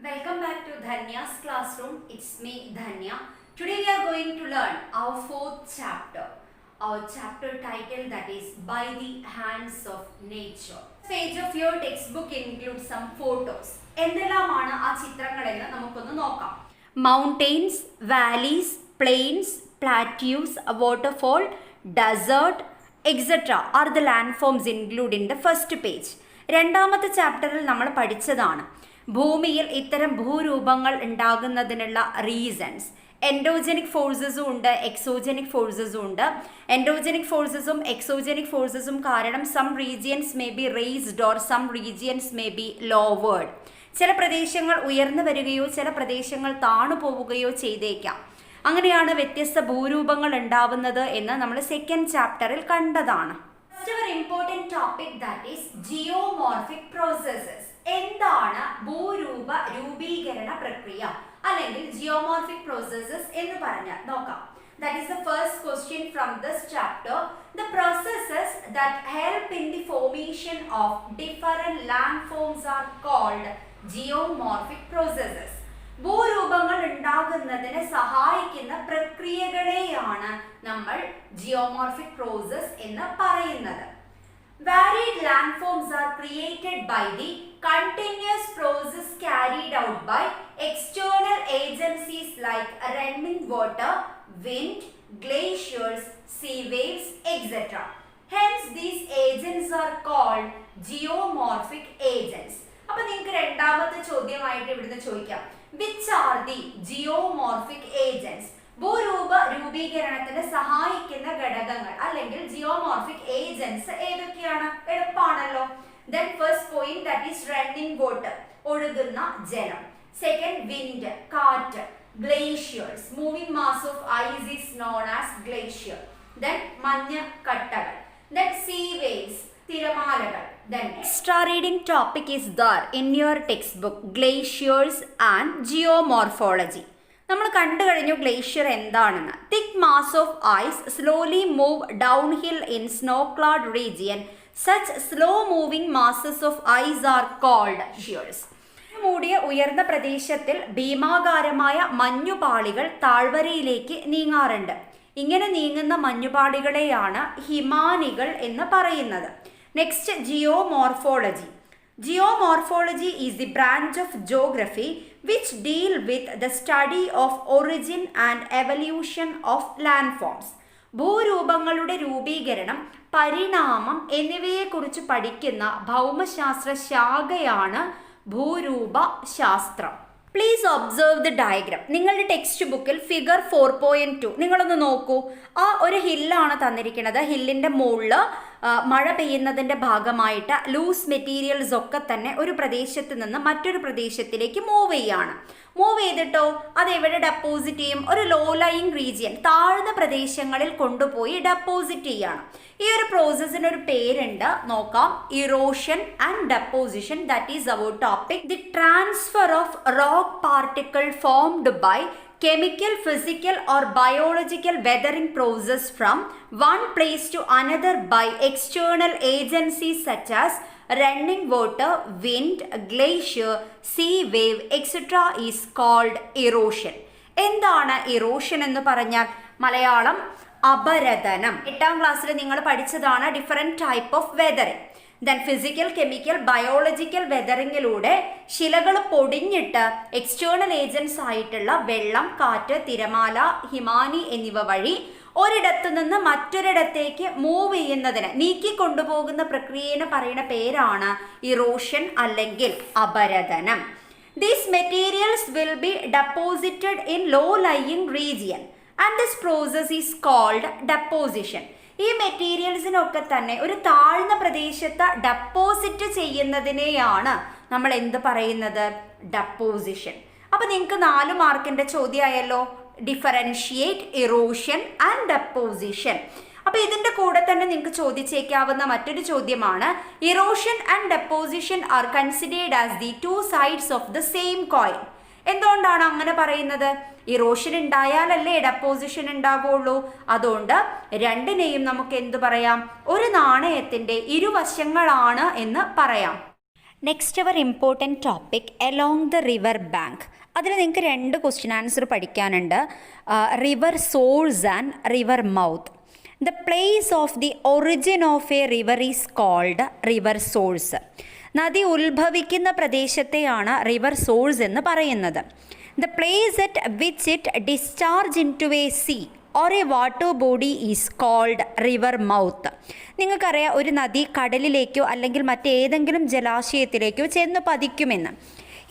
Welcome back to Dhanya's classroom. It's me Dhanya. Today we are going to learn our fourth chapter. Our chapter title that is By the Hands of Nature. Page of your textbook includes some photos. എന്തെല്ലാമാണ് ആ ചിത്രങ്ങളെന്ന് നമുക്കൊന്ന് നോക്കാം. Mountains, valleys, plains, plateaus, a waterfall, desert, etc. are the landforms included in the first page. രണ്ടാമത്തെ ചാപ്റ്ററിൽ നമ്മൾ പഠിച്ചതാണ് ഭൂമിയിൽ ഇത്തരം ഭൂരൂപങ്ങൾ ഉണ്ടാകുന്നതിനുള്ള റീസൺസ്. എൻഡോജനിക് ഫോഴ്സസും ഉണ്ട്, എക്സോജനിക് ഫോഴ്സസും ഉണ്ട്. എൻഡോജനിക് ഫോഴ്സസും എക്സോജനിക് ഫോഴ്സസും കാരണം some regions may be raised or some regions may be lowered. ചില പ്രദേശങ്ങൾ ഉയർന്നു വരികയോ ചില പ്രദേശങ്ങൾ താണു പോവുകയോ ചെയ്തേക്കാം. അങ്ങനെയാണ് വ്യത്യസ്ത ഭൂരൂപങ്ങൾ ഉണ്ടാവുന്നത് എന്ന് നമ്മൾ സെക്കൻഡ് ചാപ്റ്ററിൽ കണ്ടതാണ്. Important topic that is geomorphic processes. എന്താണ് ഭൂരൂപ രൂപീകരണ പ്രക്രിയ അല്ലെങ്കിൽ ജിയോമോർഫിക് പ്രോസസ്സസ് എന്ന് പറഞ്ഞാൽ നോക്കാം. That is the first question from this chapter. The processes that help in the formation of different landforms are called geomorphic processes. ഭൂരൂപങ്ങൾ ഉണ്ടാകുന്നതിന് സഹായിക്കുന്ന പ്രക്രിയകളെയാണ് നമ്മൾ ജിയോമോർഫിക് പ്രോസസ് എന്ന് പറയുന്നത്. Varied landforms are created by the continuous process carried out by external agencies like running water, wind, glaciers, sea waves, etc. Hence, these agents are called geomorphic agents. അപ്പോൾ നിങ്ങൾക്ക് രണ്ടാമത്തെ ചോദ്യമായിട്ട് ഇവിടുന്ന് ചോദിക്കാം, which are the geomorphic agents? ഭൂരൂപ രൂപീകരണത്തിന് സഹായിക്കുന്ന ഘടകങ്ങൾ അല്ലെങ്കിൽ geomorphic agents ഏതൊക്കെയാണ്? എളുപ്പമാണല്ലോ. Then first point that is running water, ഒഴുകുന്ന ജലം. Second, wind, കാറ്റ്. Glaciers, moving mass of ice is known as glacier. Then മഞ്ഞ് കട്ടകൾ. Then sea waves, തിരമാലകൾ. Then extra reading topic is there in your textbook, glaciers and geomorphology. നമ്മൾ കണ്ടു കഴിഞ്ഞു glacier എന്താണെന്ന്. Thick mass of ice slowly move down hill in snow clad region. Such slow moving masses of ice are called glaciers. മൂടിയ ഉയർന്ന പ്രദേശത്തിൽ ഭീമാകാരമായ മഞ്ഞുപാളികൾ താഴ്വരയിലേക്ക് നീങ്ങാറുണ്ട്. ഇങ്ങനെ നീങ്ങുന്ന മഞ്ഞുപാളികളെയാണ് ഹിമാനികൾ എന്ന് പറയുന്നത്. Next, geomorphology. Geomorphology is the branch of geography which deal with the study of origin and evolution of landforms. ഭൂരൂപങ്ങളുടെ രൂപീകരണം, പരിണാമം എന്നിവയെക്കുറിച്ച് പഠിക്കുന്ന ഭൗമശാസ്ത്ര ശാഖയാണ് ഭൂരൂപശാസ്ത്രം. Please observe the diagram. നിങ്ങളുടെ ടെക്സ്റ്റ് ബുക്കിൽ ഫിഗർ 4.2 നിങ്ങളൊന്ന് നോക്കൂ. ആ ഒരു ഹില്ലാണ് തന്നിരിക്കുന്നത്. ഹില്ലിൻ്റെ മുകളിൽ മഴ പെയ്യുന്നതിൻ്റെ ഭാഗമായിട്ട് ലൂസ് മെറ്റീരിയൽസ് ഒക്കെ തന്നെ ഒരു പ്രദേശത്ത് നിന്ന് മറ്റൊരു പ്രദേശത്തിലേക്ക് മൂവ് ചെയ്യാണ്. മൂവ് ചെയ്തിട്ടോ അതെവിടെ ഡെപ്പോസിറ്റ് ചെയ്യും? ഒരു ലോ ലൈയിങ് റീജിയൻ, താഴ്ന്ന പ്രദേശങ്ങളിൽ കൊണ്ടുപോയി ഡെപ്പോസിറ്റ് ചെയ്യാണ്. ഈ ഒരു പ്രോസസ്സിന് ഒരു പേരുണ്ട്, നോക്കാം. Erosion and deposition, that is our topic. The transfer of rock particle formed by chemical, physical or biological weathering process from one place to another by external agencies such as running water, wind, glacier, sea wave, etc. is called erosion. എന്താണ് erosion എന്ന് പറഞ്ഞാൽ? മലയാളം അപരദനം. 8ാം ക്ലാസ്സിൽ നിങ്ങൾ പഠിച്ചതാണ് different type of weathering. Then physical, chemical, biological വെതറിങ്ങിലൂടെ ശിലകൾ പൊടിഞ്ഞിട്ട് എക്സ്റ്റേണൽ ഏജൻസ് ആയിട്ടുള്ള വെള്ളം, കാറ്റ്, തിരമാല, ഹിമാനി എന്നിവ വഴി ഒരിടത്തു നിന്ന് മറ്റൊരിടത്തേക്ക് മൂവ് ചെയ്യുന്നതിന്, നീക്കിക്കൊണ്ടുപോകുന്ന പ്രക്രിയയെ പറയുന്ന പേരാണ് ഇറോഷൻ അല്ലെങ്കിൽ അപരദനം. These materials will be deposited in low-lying region and this process is called deposition. ഈ മെറ്റീരിയൽസിനൊക്കെ തന്നെ ഒരു താഴ്ന്ന പ്രദേശത്ത് ഡെപ്പോസിറ്റ് ചെയ്യുന്നതിനെയാണ് നമ്മൾ എന്ത് പറയുന്നത്? ഡെപ്പോസിഷൻ. അപ്പോൾ നിങ്ങൾക്ക് 4 മാർക്കിൻ്റെ ചോദ്യമായല്ലോ, ഡിഫറൻഷിയേറ്റ് ഇറോഷൻ ആൻഡ് ഡെപ്പോസിഷൻ. അപ്പോൾ ഇതിൻ്റെ കൂടെ തന്നെ നിങ്ങൾക്ക് ചോദിച്ചേക്കാവുന്ന മറ്റൊരു ചോദ്യമാണ്, erosion and deposition are considered as the 2 sides of the same coin. എന്തുകൊണ്ടാണ് അങ്ങനെ പറയുന്നത്? ഇറോഷൻ ഉണ്ടായാലല്ലേ ഡെപ്പോസിഷൻ ഉണ്ടാവുള്ളൂ. അതുകൊണ്ട് രണ്ടിനെയും നമുക്ക് എന്തു പറയാം? ഒരു നാണയത്തിൻ്റെ ഇരുവശങ്ങളാണ് എന്ന് പറയാം. Next our important topic along the river bank. അതിൽ നിങ്ങൾക്ക് 2 ക്വസ്റ്റ്യൻ ആൻസർ പഠിക്കാനുണ്ട്. River source and river mouth. The place of the origin of a river is called river source. നദി ഉത്ഭവിക്കുന്ന പ്രദേശത്തെയാണ് റിവർ സോഴ്സ് എന്ന് പറയുന്നത്. The place at which it discharge into a sea or a water body is called river mouth. നിങ്ങൾക്കറിയാം, ഒരു നദി കടലിലേക്കോ അല്ലെങ്കിൽ മറ്റേതെങ്കിലും ജലാശയത്തിലേക്കോ ചെന്ന് പതിക്കുമെന്ന്.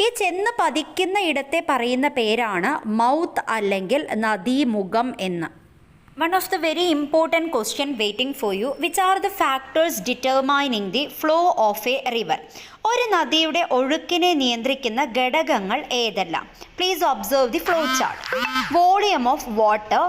ഈ ചെന്ന് പതിക്കുന്ന ഇടത്തെ പറയുന്ന പേരാണ് മൗത്ത് അല്ലെങ്കിൽ നദീമുഖം എന്ന്. One of the very important question waiting for you, which are the factors determining the flow of a river? ഒരു നദിയുടെ ഒഴുക്കിനെ നിയന്ത്രിക്കുന്ന ഘടകങ്ങൾ ഏതെല്ലാം? Please observe the flow chart. Volume of water,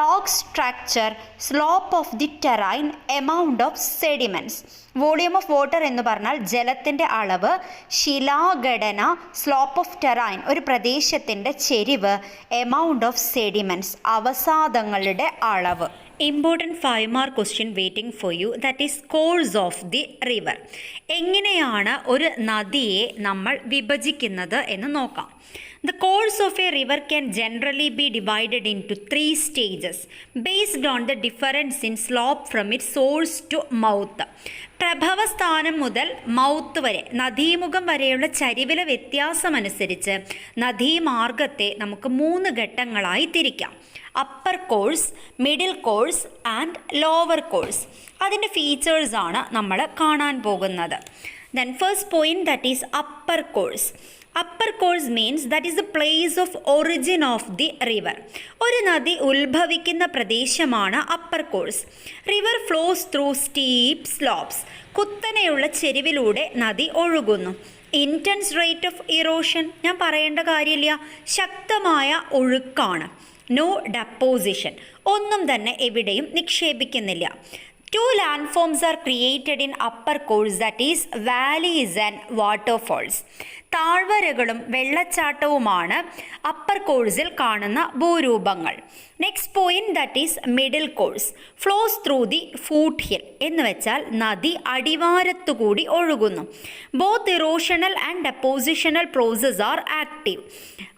rock structure, slope of the terrain, amount of sediments. Volume of water എന്ന് പറഞ്ഞാൽ ജലത്തിൻ്റെ അളവ്, ശിലാഘടന, സ്ലോപ്പ് ഓഫ് ടെറൈൻ ഒരു പ്രദേശത്തിൻ്റെ ചെരിവ്, എമൗണ്ട് ഓഫ് സെഡിമെൻറ്റ്സ് അവസാദങ്ങളുടെ അളവ്. Important 5 mark question waiting for you, that is course of the river. എങ്ങനെയാണ് ഒരു നദിയെ നമ്മൾ വിഭജിക്കുന്നത് എന്ന് നോക്കാം. The course of a river can generally be divided into 3 stages based on the difference in slope from its source to mouth. പ്രഭവസ്ഥാനം മുതൽ mouth വരെ, നദീമുഖം വരെയുള്ള ചരിവിലെ വ്യത്യാസമനുസരിച്ച് നദീമാർഗത്തെ നമുക്ക് 3 ഘട്ടങ്ങളായി തിരിക്കാം. Upper course, middle course and lower course. അതിൻ്റെ ഫീച്ചേഴ്സാണ് നമ്മൾ കാണാൻ പോകുന്നത്. Then first point, that is upper course. Upper course means that is the place of origin of the river. ഒരു നദി ഉത്ഭവിക്കുന്ന പ്രദേശമാണ് upper course. River flows through steep slopes. കുത്തനെയുള്ള ചെരിവിലൂടെ നദി ഒഴുകുന്നു. ഇൻറ്റൻസ് റേറ്റ് ഓഫ് ഇറോഷൻ, ഞാൻ പറയേണ്ട കാര്യമില്ല, ശക്തമായ ഒഴുക്കാണ്. നോ ഡെപ്പോസിഷൻ, ഒന്നും തന്നെ എവിടെയും നിക്ഷേപിക്കുന്നില്ല. 2 landforms are created in upper course, that is valleys and waterfalls. താഴ്വരകളും വെള്ളച്ചാട്ടവുമാണ് അപ്പർ കോഴ്സിൽ കാണുന്ന ഭൂരൂപങ്ങൾ. Next point, that is middle course. Flows through the foot hill എന്ന് വെച്ചാൽ നദി അടിവാരത്തുകൂടി ഒഴുകുന്നു. Both erosional and depositional process are active.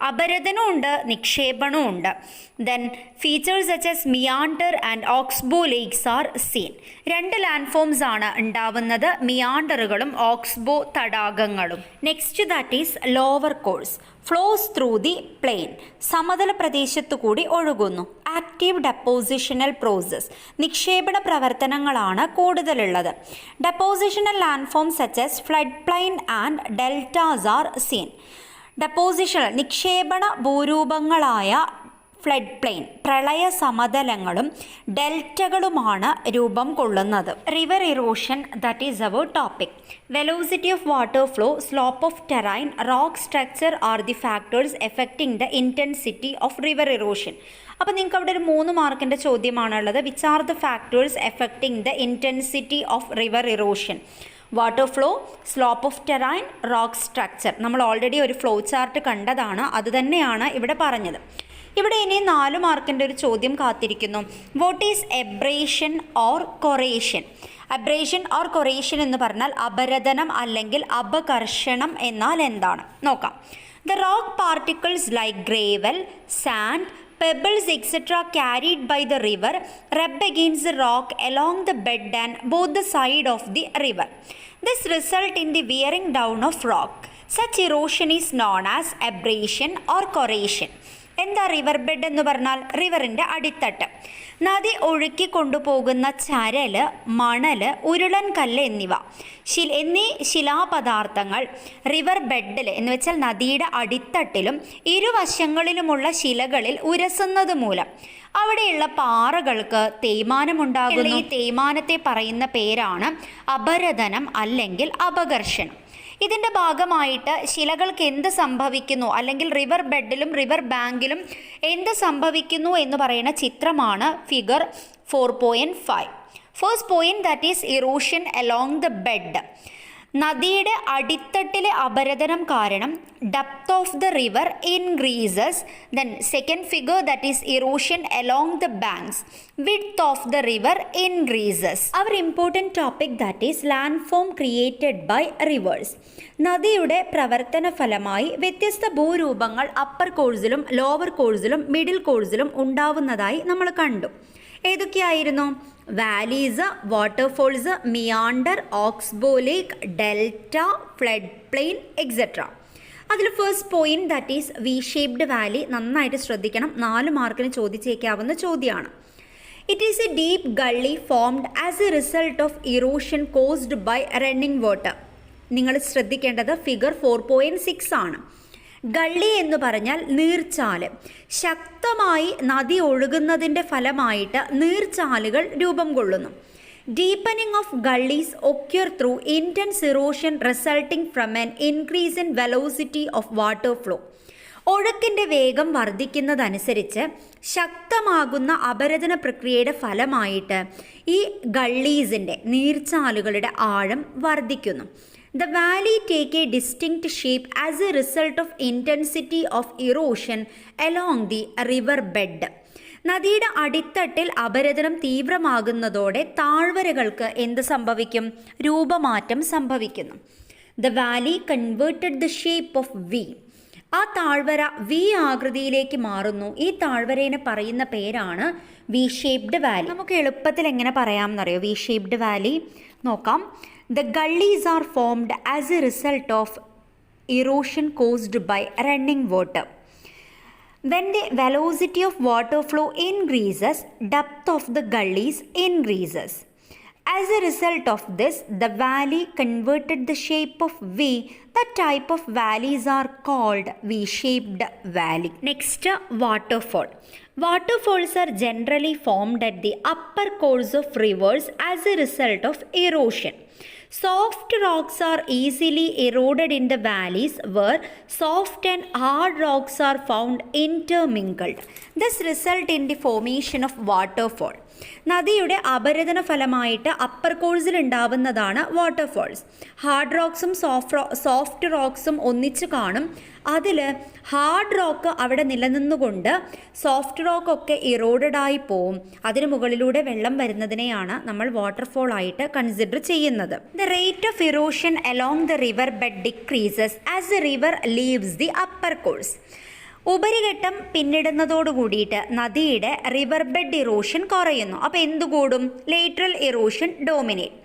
അപരദനവും ഉണ്ട്, നിക്ഷേപണവും ഉണ്ട്. Then features such as meander and oxbow lakes are seen. 2 landforms ആണ് ഉണ്ടാവുന്നത്, മിയാണ്ടറുകളും ഓക്സ്ബോ തടാകങ്ങളും. Next, that is lower course. Flows through the plain. സമതല പ്രദേശത്തു കൂടി ഒഴുകുന്നു. Active depositional process. നിക്ഷേപണ പ്രവർത്തനങ്ങളാണ് കൂടുതലുള്ളത്. Depositional landform such as flood plain and deltas are seen. Depositional നിക്ഷേപണ ഭൂരൂപങ്ങളായ ഫ്ലഡ് പ്ലെയിൻ പ്രളയ സമതലങ്ങളും ഡെൽറ്റകളുമാണ് രൂപം കൊള്ളുന്നത്. River erosion, that is our topic. Velocity of water flow, slope of terrain, rock structure are the factors affecting the intensity of river erosion. അപ്പോൾ നിങ്ങൾക്ക് അവിടെ ഒരു 3 മാർക്കിൻ്റെ ചോദ്യമാണുള്ളത്. Which are the factors affecting the intensity of river erosion? Water flow, slope of terrain, rock structure. നമ്മൾ already ഒരു flow chart കണ്ടതാണ്, അത് തന്നെയാണ് ഇവിടെ പറഞ്ഞത്. ഇവിടെ ഇനി 4 മാർക്കിൻ്റെ ഒരു ചോദ്യം കാത്തിരിക്കുന്നു. What is എബ്രേഷൻ or corrosion? Abrasion or corrosion എന്ന് പറഞ്ഞാൽ അപരദനം അല്ലെങ്കിൽ അപകർഷണം എന്നാൽ എന്താണ് നോക്കാം. The rock particles like gravel, sand, pebbles etc. carried by the river rub against the rock along the bed and both the side of the river. This result in the wearing down of rock. Such erosion is known as abrasion or corrosion. എന്താ river bed എന്ന് പറഞ്ഞാൽ? റിവറിൻ്റെ അടിത്തട്ട്. നദി ഒഴുക്കി കൊണ്ടുപോകുന്ന ചരല്, മണല്, ഉരുളൻ കല്ല് എന്നീ ശിലാപദാർത്ഥങ്ങൾ റിവർ ബെഡിൽ എന്ന് വെച്ചാൽ നദിയുടെ അടിത്തട്ടിലും ഇരുവശങ്ങളിലുമുള്ള ശിലകളിൽ ഉരസുന്നത് മൂലം അവിടെയുള്ള പാറകൾക്ക് തേയ്മാനമുണ്ടാകുന്നു. ഈ തേയ്മാനത്തെ പറയുന്ന പേരാണ് അപരദനം അല്ലെങ്കിൽ അപകർഷണം. ഇതിൻ്റെ ഭാഗമായിട്ട് ശിലകൾക്ക് എന്ത് സംഭവിക്കുന്നു അല്ലെങ്കിൽ റിവർ ബെഡിലും റിവർ ബാങ്കിലും എന്ത് സംഭവിക്കുന്നു എന്ന് പറയുന്ന ചിത്രമാണ് figure 4.5. First point, that is erosion along the bed. നദിയുടെ അടിത്തട്ടിലെ അപരദനം കാരണം depth of the river increases. Then second figure that is erosion along the banks. Width of the river increases. Our important topic that is land form created by rivers. നദിയുടെ പ്രവർത്തന ഫലമായി വ്യത്യസ്ത ഭൂരൂപങ്ങൾ അപ്പർ കോഴ്സിലും ലോവർ കോഴ്സിലും മിഡിൽ കോഴ്സിലും ഉണ്ടാവുന്നതായി നമ്മൾ കണ്ടു. ഏതൊക്കെയായിരുന്നു? Valleys, waterfalls, meander, oxbow lake, delta, flood plain etcetera. അതിൽ first point that is V shaped valley. നന്നായിട്ട് ശ്രദ്ധിക്കണം, 4 മാർക്കിന് ചോദിച്ചേക്കാവുന്ന ചോദ്യമാണ്. It is a deep gully formed as a result of erosion caused by running water. നിങ്ങൾ ശ്രദ്ധിക്കേണ്ടത് figure 4.6 ആണ്. Gully എന്ന് പറഞ്ഞാൽ നീർച്ചാല്. ശക്തമായി നദി ഒഴുകുന്നതിൻ്റെ ഫലമായിട്ട് നീർച്ചാലുകൾ രൂപം കൊള്ളുന്നു. Deepening of gullies occur through intense erosion resulting from an increase in velocity of water flow. ഒഴുക്കിൻ്റെ വേഗം വർദ്ധിക്കുന്നതനുസരിച്ച് ശക്തമാകുന്ന അപരദന പ്രക്രിയയുടെ ഫലമായിട്ട് ഈ ഗള്ളീസിൻ്റെ നീർച്ചാലുകളുടെ ആഴം വർദ്ധിക്കുന്നു. The valley take a distinct shape as a result of intensity of erosion along the river bed. നദിയുടെ അടിത്തട്ടിൽ അപരദനം തീവ്രമാകുന്നതോടെ താഴ്വരകൾക്ക് എന്ത് സംഭവിക്കും? രൂപമാറ്റം സംഭവിക്കുന്നു. The valley converted the shape of V. ആ താഴ്വര വി ആകൃതിയിലേക്ക് മാറുന്നു. ഈ താഴ്വരയെ പറയുന്ന പേരാണ് വി ഷേപ്ഡ് വാലി. നമുക്ക് എളുപ്പത്തിൽ എങ്ങനെ പറയാമെന്നറിയോ വി ഷേപ്ഡ് വാലി? നോക്കാം. The gullies are formed as a result of erosion caused by running water. When the velocity of water flow increases, depth of the gullies increases. As a result of this, the valley converted the shape of V. That type of valleys are called V-shaped valley. Next, waterfall. Waterfalls are generally formed at the upper course of rivers as a result of erosion. Soft rocks are easily eroded in the valleys where soft and hard rocks are found intermingled. This result in the formation of waterfall. നദിയുടെ അപരദന ഫലമായിട്ട് upper കോഴ്സിൽ ഉണ്ടാവുന്നതാണ് waterfalls. Hard റോക്സും soft റോക്സും ഒന്നിച്ച് കാണും. അതിൽ hard rock അവിടെ നിലനിന്നുകൊണ്ട് soft റോക്കൊക്കെ ഇറോഡഡായി പോവും. അതിന് മുകളിലൂടെ വെള്ളം വരുന്നതിനെയാണ് നമ്മൾ വാട്ടർഫോൾ ആയിട്ട് കൺസിഡർ ചെയ്യുന്നത്. The rate of erosion along the river bed decreases as the river leaves the upper course. ഉപരിഘട്ടം പിന്നിടുന്നതോട് കൂടിയിട്ട് നദിയുടെ റിവർ ബെഡ് ഇറോഷൻ കുറയുന്നു. അപ്പോൾ എന്തു കൂടും? Lateral erosion dominate.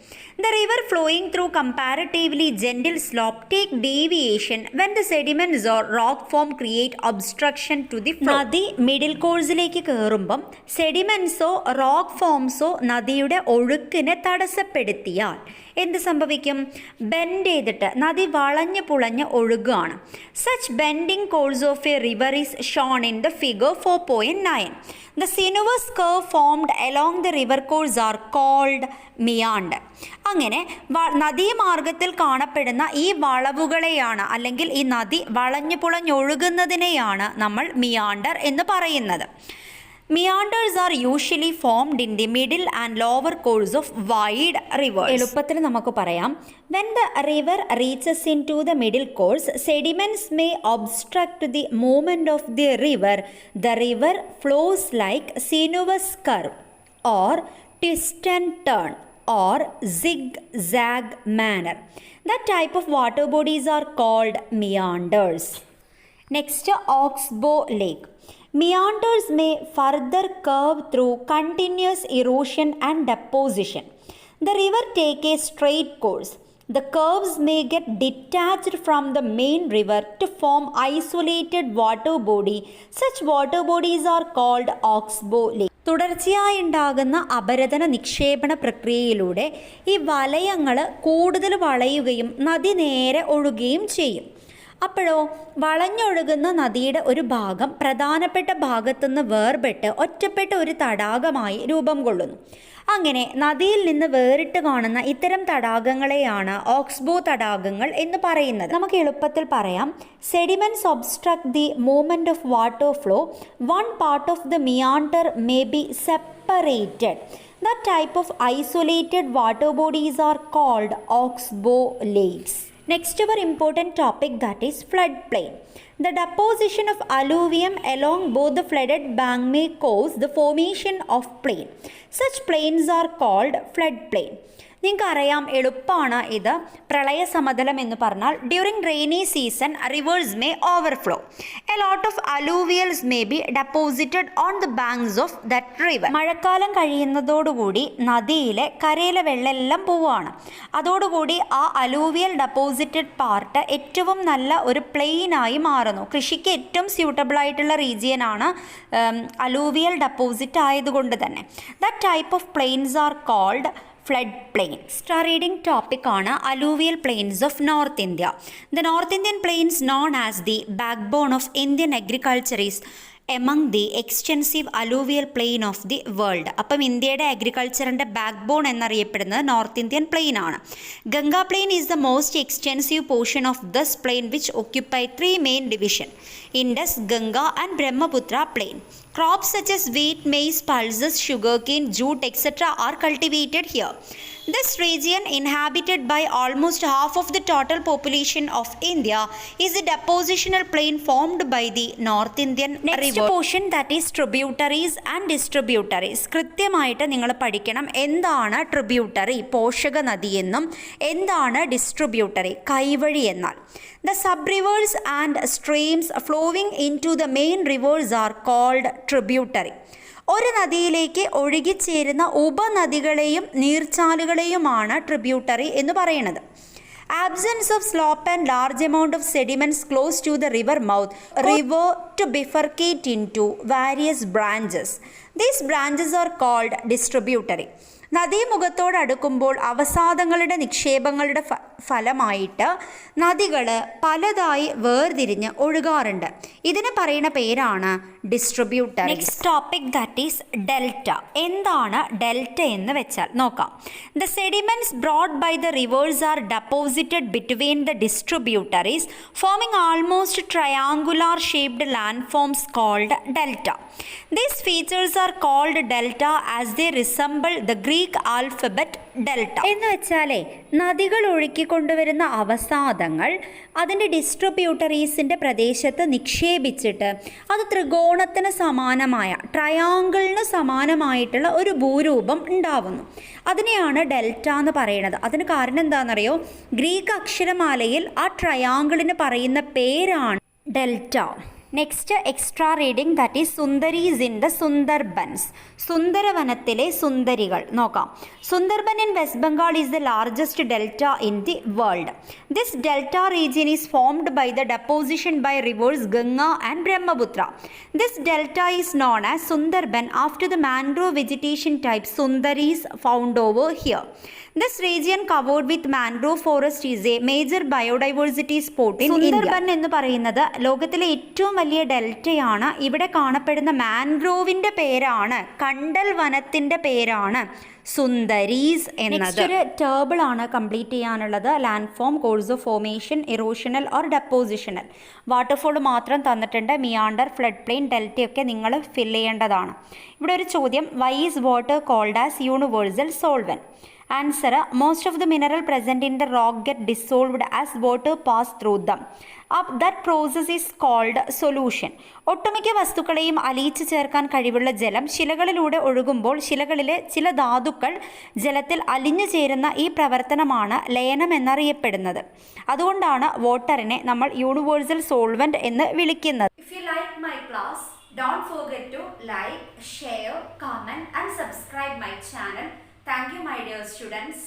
The river flowing through comparatively gentle slope take deviation when the sediments or rock form create obstruction to the flow. നദി middle കോഴ്സിലേക്ക് കയറുമ്പം സെഡിമെന്റ്സോ റോക്ക് ഫോംസോ നദിയുടെ ഒഴുക്കിനെ തടസ്സപ്പെടുത്തിയാൽ എന്ത് സംഭവിക്കും? ബെൻഡ് ചെയ്തിട്ട് നദി വളഞ്ഞ് പുളഞ്ഞ് ഒഴുകുകയാണ്. Such bending course of a river is shown in the figure 4.9. The sinuous curve formed along the river course are called meander. അങ്ങനെ നദീമാർഗത്തിൽ കാണപ്പെടുന്ന ഈ വളവുകളെയാണ് അല്ലെങ്കിൽ ഈ നദി വളഞ്ഞു പുളഞ്ഞൊഴുകുന്നതിനെയാണ് നമ്മൾ മിയാണ്ടർ എന്ന് പറയുന്നത്. Meanders are usually formed in the middle and lower course of wide rivers. എളുപ്പത്തിൽ നമുക്ക് പറയാം, when the river reaches into the middle course, sediments may obstruct the movement of the river. The river flows like sinuous curve or twist and turn or zigzag manner. That type of water bodies are called meanders. Next, Oxbow Lake. Meanders may further curve through continuous erosion and deposition. The river take a straight course. The curves may get detached from the main river to form isolated water body. Such water bodies are called Oxbow Lake. തുടർച്ചയായി ഉണ്ടാകുന്ന അപരദന നിക്ഷേപണ പ്രക്രിയയിലൂടെ ഈ വലയങ്ങൾ കൂടുതൽ വളയുകയും നദി നേരെ ഒഴുകുകയും ചെയ്യും. അപ്പോഴോ വളഞ്ഞൊഴുകുന്ന നദിയുടെ ഒരു ഭാഗം പ്രധാനപ്പെട്ട ഭാഗത്തുനിന്ന് വേർപെട്ട് ഒറ്റപ്പെട്ട ഒരു തടാകമായി രൂപം കൊള്ളുന്നു. അങ്ങനെ നദിയിൽ നിന്ന് വേറിട്ട് കാണുന്ന ഇത്തരം തടാകങ്ങളെയാണ് ഓക്സ്ബോ തടാകങ്ങൾ എന്ന് പറയുന്നത്. നമുക്ക് എളുപ്പത്തിൽ പറയാം, sediments obstruct the movement of water flow. One part of the meander may be separated. That type of isolated water bodies are called oxbow lakes. Next, our important topic, that is floodplain. The deposition of alluvium along both the flooded bank may cause the formation of plain. Such plains are called floodplain. നിങ്ങൾക്കറിയാം, എളുപ്പമാണ് ഇത്. പ്രളയ സമതലം എന്ന് പറഞ്ഞാൽ during rainy season rivers may overflow. A lot of alluvials may be deposited on the banks of that river. മഴക്കാലം കഴിയുന്നതോടുകൂടി നദിയിലെ കരയിലെ വെള്ളമെല്ലാം പോവുകയാണ്. അതോടുകൂടി ആ അലൂവിയൽ ഡെപ്പോസിറ്റഡ് പാർട്ട് ഏറ്റവും നല്ല ഒരു പ്ലെയിനായി മാറുന്നു. കൃഷിക്ക് ഏറ്റവും സ്യൂട്ടബിൾ ആയിട്ടുള്ള റീജിയനാണ് അലൂവിയൽ ഡെപ്പോസിറ്റ് ആയതുകൊണ്ട് തന്നെ. That type of plains are called flood plain. Star reading topic on alluvial plains of North India. The North Indian plains, known as the backbone of Indian agriculture, is among the extensive alluvial plain of the world. അപ്പം ഇന്ത്യയുടെ അഗ്രികൾച്ചറിൻ്റെ back bone എന്നറിയപ്പെടുന്നത് north Indian plain ആണ്. Ganga plain is the most extensive portion of this plain which occupy three main divisions: Indus, Ganga and Brahmaputra plain. Crops such as wheat, maize, pulses, sugarcane, jute, etc. are cultivated here. This region, inhabited by almost half of the total population of India, is a depositional plain formed by the North Indian Next river. Portion, that is tributaries and distributaries. കൃത്യമായിട്ട് നിങ്ങൾ പഠിക്കണം എന്താണ് tributary, പോഷക നദി എന്നും എന്താണ് distributary, കൈവഴി എന്നാൽ. The sub-rivers and streams flowing into the main rivers are called tributary. ഒരു നദിയിലേക്ക് ഒഴുകിച്ചേരുന്ന ഉപനദികളെയും നീർച്ചാലുകളെയുമാണ് ട്രിബ്യൂട്ടറി എന്ന് പറയുന്നത്. Absence of slope and large amount of sediments close to the river mouth, river to bifurcate into various branches. These branches are called distributary. നദീമുഖത്തോടടുക്കുമ്പോൾ അവസാദങ്ങളുടെ നിക്ഷേപങ്ങളുടെ ഫലമായിട്ട് നദികൾ പലതായി വേർതിരിഞ്ഞ് ഒഴുകാറുണ്ട്. ഇതിന് പറയുന്ന പേരാണ് distributor. Next topic, that is delta. എന്താണ് delta എന്ന് വെച്ചാൽ നോക്കാം. The sediments brought by the rivers are deposited between the distributaries forming almost triangular shaped land forms called delta. These features are called delta as they resemble the Greek alphabet delta. എന്ന് വെച്ചാലേ നദികൾ ഒഴുക്കിക്കൊണ്ടുവരുന്ന അവസാദങ്ങൾ അതിൻ്റെ ഡിസ്ട്രിബ്യൂട്ടറീസിൻ്റെ പ്രദേശത്ത് നിക്ഷേപിച്ചിട്ട് അത് ത്രികോണത്തിന് സമാനമായ, ട്രയാങ്കിളിന് സമാനമായിട്ടുള്ള ഒരു ഭൂരൂപം ഉണ്ടാവുന്നു. അതിനെയാണ് ഡെൽറ്റ എന്ന് പറയുന്നത്. അതിന് കാരണം എന്താണെന്നറിയോ? ഗ്രീക്ക് അക്ഷരമാലയിൽ ആ ട്രയാങ്കിളിന് പറയുന്ന പേരാണ് delta. Next extra reading, that is sundaris in the Sundarbans. സുന്ദരവനത്തിലെ സുന്ദരികൾ നോക്കാം. Sundarban in West Bengal is the largest delta in the world. This delta region is formed by the deposition by rivers Ganga and Brahmaputra. This delta is known as Sundarban after the mangrove vegetation type sundaris found over here. This region covered with mangrove forest is a major biodiversity spot in India. Sundarban എന്ന് പറയുന്നത് ലോകത്തിലെ ഏറ്റവും വലിയ ഡെൽറ്റയാണ്. ഇവിടെ കാണപ്പെടുന്ന മാൻഗ്രോവിൻ്റെ പേരാണ്, കണ്ടൽ വനത്തിൻ്റെ പേരാണ് സുന്ദരീസ് എന്നത്. ഒരു ടേബിൾ ആണ് കംപ്ലീറ്റ് ചെയ്യാനുള്ളത്. Land form, course of formation, erosional or depositional. Waterfall മാത്രം തന്നിട്ടുണ്ട്. മിയാണ്ടർ, ഫ്ലഡ് പ്ലെയിൻ, ഡെൽറ്റയൊക്കെ നിങ്ങൾ ഫിൽ ചെയ്യേണ്ടതാണ്. ഇവിടെ ഒരു ചോദ്യം, why is water called as universal solvent? Answer, most of the mineral present in the rock get dissolved as water pass through them. That process is called solution. ഒട്ടുമിക്ക വസ്തുക്കളെയും അലിയിച്ചു ചേർക്കാൻ കഴിവുള്ള ജലം ശിലകളിലൂടെ ഒഴുകുമ്പോൾ ശിലകളിലെ ചില ധാതുക്കൾ ജലത്തിൽ അലിഞ്ഞു ചേരുന്ന ഈ പ്രവർത്തനമാണ് ലയനം എന്നറിയപ്പെടുന്നത്. അതുകൊണ്ടാണ് വാട്ടറിനെ നമ്മൾ യൂണിവേഴ്സൽ സോൾവെന്റ് എന്ന് വിളിക്കുന്നത്. If you like my class, don't forget to like, share, comment and subscribe my channel. Thank you, my dear students.